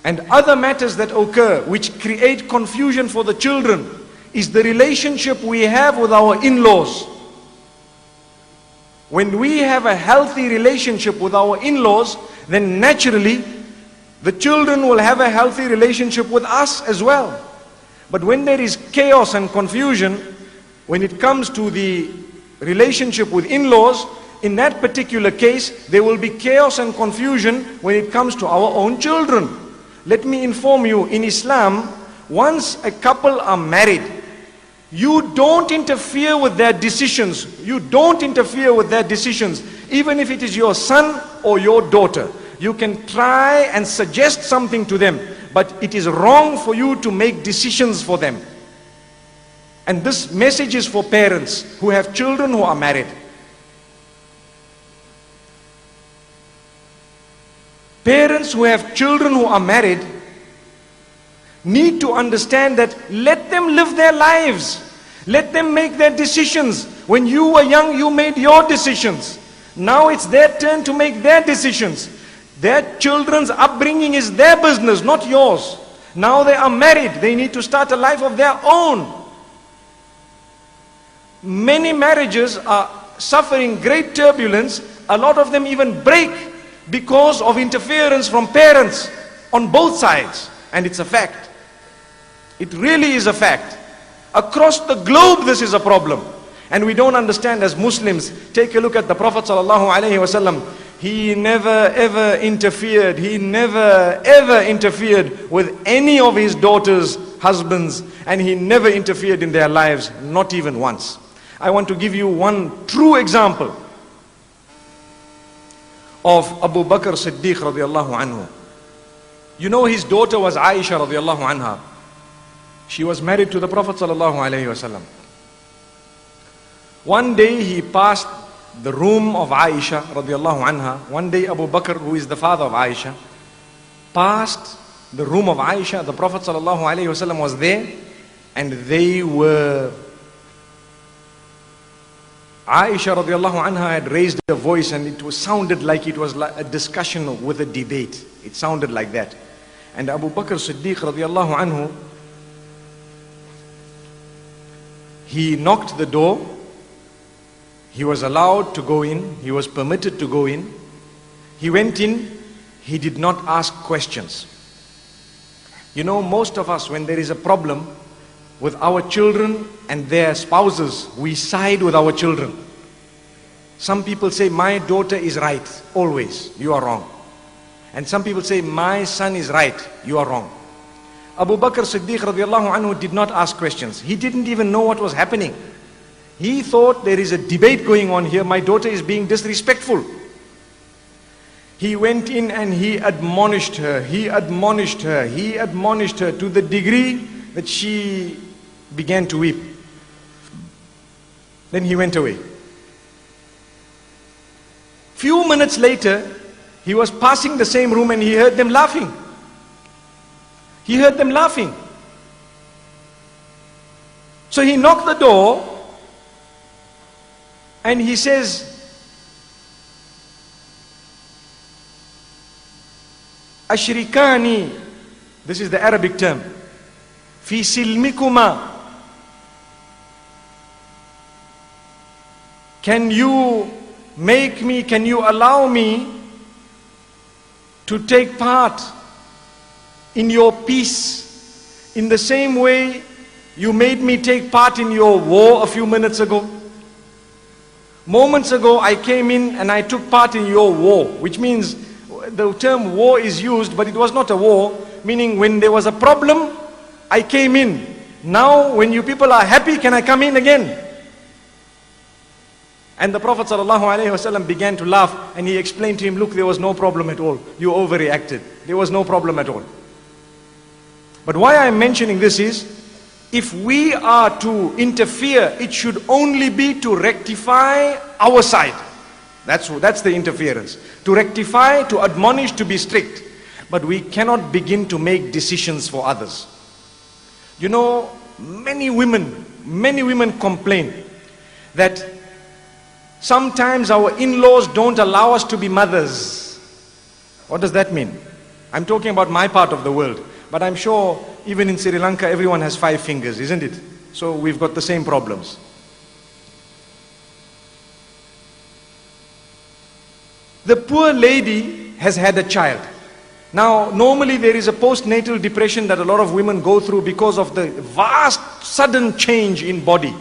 and other matters that occur which create confusion for the children is the relationship we have with our in-laws. When we have a healthy relationship with our in-laws, then naturally the children will have a healthy relationship with us as well. But when there is chaos and confusion, when it comes to the relationship with in-laws, in that particular case, there will be chaos and confusion when it comes to our own children. Let me inform you, in Islam, once a couple are married, you don't interfere with their decisions. You don't interfere with their decisions. Even if it is your son or your daughter, you can try and suggest something to them, but it is wrong for you to make decisions for them. And this message is for parents who have children who are married. Parents who have children who are married need to understand that let them live their lives. Let them make their decisions. When you were young, you made your decisions. Now it's their turn to make their decisions. Their children's upbringing is their business, not yours. Now they are married. They need to start a life of their own. Many marriages are suffering great turbulence. A lot of them even break because of interference from parents on both sides. And it's a fact. It really is a fact. Across the globe this is a problem. And we don't understand as Muslims. Take a look at the Prophet ﷺ. He never ever interfered. He never ever interfered with any of his daughters' husbands. And he never interfered in their lives, not even once. I want to give you one true example of Abu Bakr Siddiq radiallahu anhu. You know, his daughter was Aisha radiallahu anha. She was married to the Prophet sallallahu alaihi wasallam. One day he passed the room of Aisha radiallahu anha. One day Abu Bakr, who is the father of Aisha, passed the room of Aisha. The Prophet sallallahu alaihi wasallam was there, and they were... Aisha radiallahu anha had raised her voice, and it sounded like it was like a discussion with a debate. It sounded like that. And Abu Bakr Siddiq radiallahu anhu, he knocked the door. He was allowed to go in. He was permitted to go in. He went in. He did not ask questions. You know, most of us, when there is a problem with our children and their spouses, we side with our children. Some people say, my daughter is right, always. You are wrong. And some people say, my son is right. You are wrong. Abu Bakr Siddiq radiallahu anhu did not ask questions. He didn't even know what was happening. He thought there is a debate going on here. My daughter is being disrespectful. He went in and he admonished her. He admonished her. He admonished her to the degree that she began to weep. Then he went away. Few minutes later, he was passing the same room and he heard them laughing. He heard them laughing. So he knocked the door and he says, Ashrikani, this is the Arabic term, fi silmikuma. Can you allow me to take part in your peace in the same way you made me take part in your war a few minutes ago? Moments ago I came in and I took part in your war, which means the term war is used, but it was not a war, meaning when there was a problem, I came in. Now when you people are happy, can I come in again? And the Prophet ﷺ began to laugh and he explained to him, look, there was no problem at all. You overreacted. There was no problem at all. But why I am mentioning this is, if we are to interfere, it should only be to rectify our side. That's the interference. To rectify, to admonish, to be strict. But we cannot begin to make decisions for others. You know, many women complain that sometimes our in-laws don't allow us to be mothers. What does that mean? I'm talking about my part of the world. But I'm sure even in Sri Lanka, everyone has 5 fingers, isn't it? So we've got the same problems. The poor lady has had a child. Now, normally there is a postnatal depression that a lot of women go through because of the vast, sudden change in body.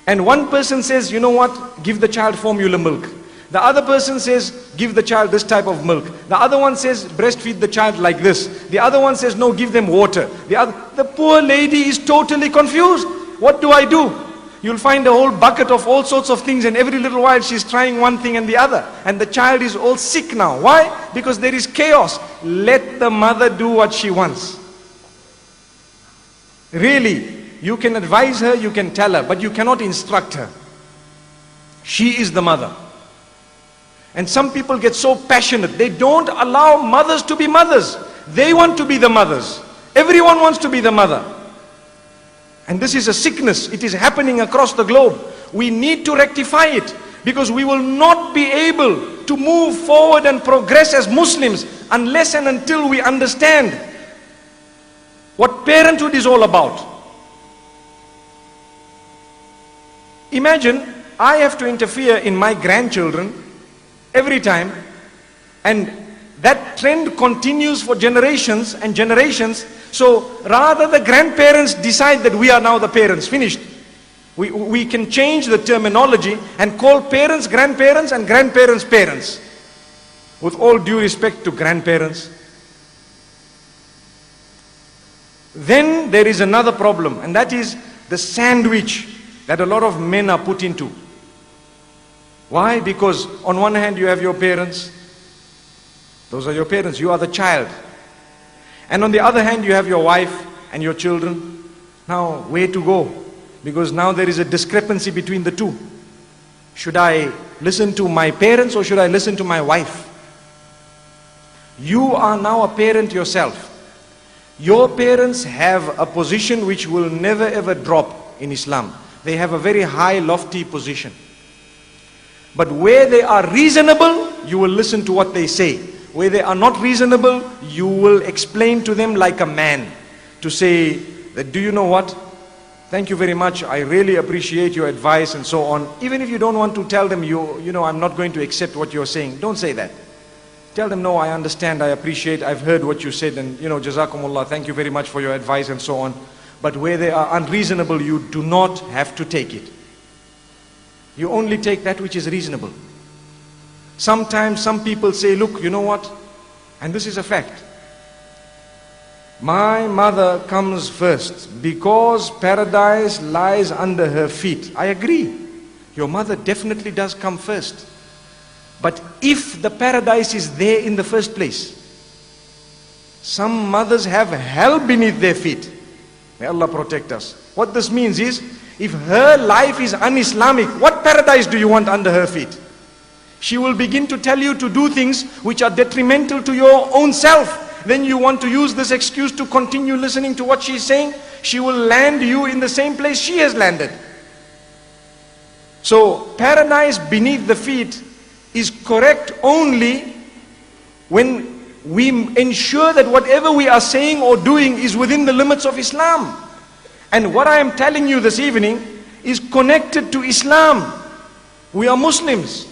And one person says, you know what, give the child formula milk. The other person says, give the child this type of milk. The other one says, breastfeed the child like this. The other one says, no, give them water. The poor lady is totally confused. What do I do? You'll find a whole bucket of all sorts of things, and every little while she's trying one thing and the other. And the child is all sick now. Why? Because there is chaos. Let the mother do what she wants. Really, you can advise her, you can tell her, but you cannot instruct her. She is the mother. And some people get so passionate, they don't allow mothers to be mothers. They want to be the mothers. Everyone wants to be the mother. And this is a sickness. It is happening across the globe. We need to rectify it, because we will not be able to move forward and progress as Muslims unless and until we understand what parenthood is all about. Imagine I have to interfere in my grandchildren every time, and that trend continues for generations and generations. So rather the grandparents decide that we are now the parents, finished. We can change the terminology and call parents grandparents and grandparents parents. With all due respect to grandparents. Then there is another problem, and that is the sandwich that a lot of men are put into. Why? Because on one hand you have your parents. Those are your parents. You are the child. And on the other hand you have your wife and your children. Now, where to go? Because now there is a discrepancy between the two. Should I listen to my parents or should I listen to my wife? You are now a parent yourself. Your parents have a position which will never ever drop in Islam. They have a very high, lofty position. But where they are reasonable, you will listen to what they say. Where they are not reasonable, you will explain to them like a man. To say that, do you know what? Thank you very much. I really appreciate your advice and so on. Even if you don't want to tell them, you know, I'm not going to accept what you're saying. Don't say that. Tell them, no, I understand, I appreciate, I've heard what you said, and you know, Jazakumullah, thank you very much for your advice and so on. But where they are unreasonable, you do not have to take it. You only take that which is reasonable. Sometimes some people say, look, you know what? And this is a fact. My mother comes first because paradise lies under her feet. I agree. Your mother definitely does come first. But if the paradise is there in the first place, some mothers have hell beneath their feet. May Allah protect us. What this means is, if her life is un-Islamic, what paradise do you want under her feet? She will begin to tell you to do things which are detrimental to your own self. Then you want to use this excuse to continue listening to what she's saying. She will land you in the same place she has landed. So paradise beneath the feet is correct only when we ensure that whatever we are saying or doing is within the limits of Islam. And what I am telling you this evening is connected to Islam. We are Muslims.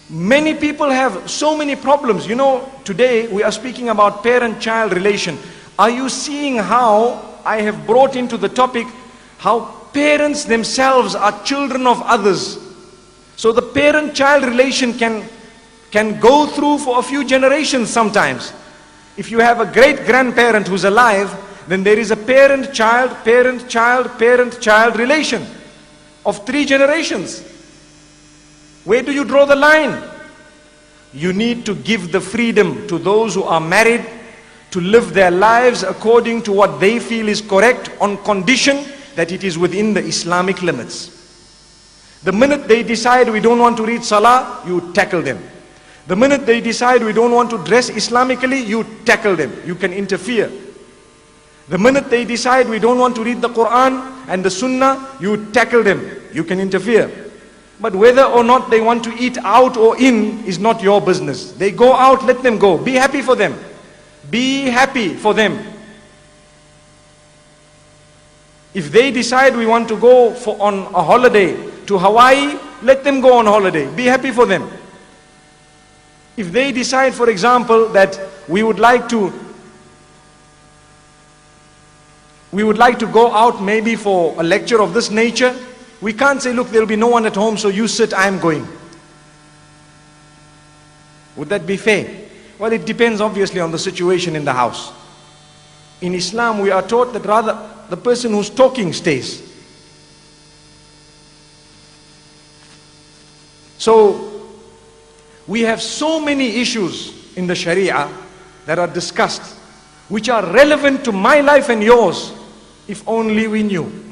Many people have so many problems. You know, today we are speaking about parent-child relation. Are you seeing how I have brought into the topic how parents themselves are children of others? So the parent-child relation can go through for a few generations sometimes. If you have a great-grandparent who's alive, then there is a parent-child, parent-child, parent-child relation of 3 generations. Where do you draw the line? You need to give the freedom to those who are married to live their lives according to what they feel is correct, on condition that it is within the Islamic limits. The minute they decide we don't want to read Salah, you tackle them. The minute they decide we don't want to dress Islamically, you tackle them. You can interfere. The minute they decide we don't want to read the Quran and the Sunnah, you tackle them. You can interfere. But whether or not they want to eat out or in is not your business. They go out, let them go. Be happy for them. Be happy for them. If they decide we want to go on a holiday to Hawaii, let them go on holiday. Be happy for them. If they decide, for example, that we would like to go out maybe for a lecture of this nature, we can't say, look, there'll be no one at home, so you sit, I'm going. Would that be fair? Well, it depends obviously on the situation in the house. In Islam, we are taught that rather the person who's talking stays. So, we have so many issues in the Sharia that are discussed, which are relevant to my life and yours, if only we knew.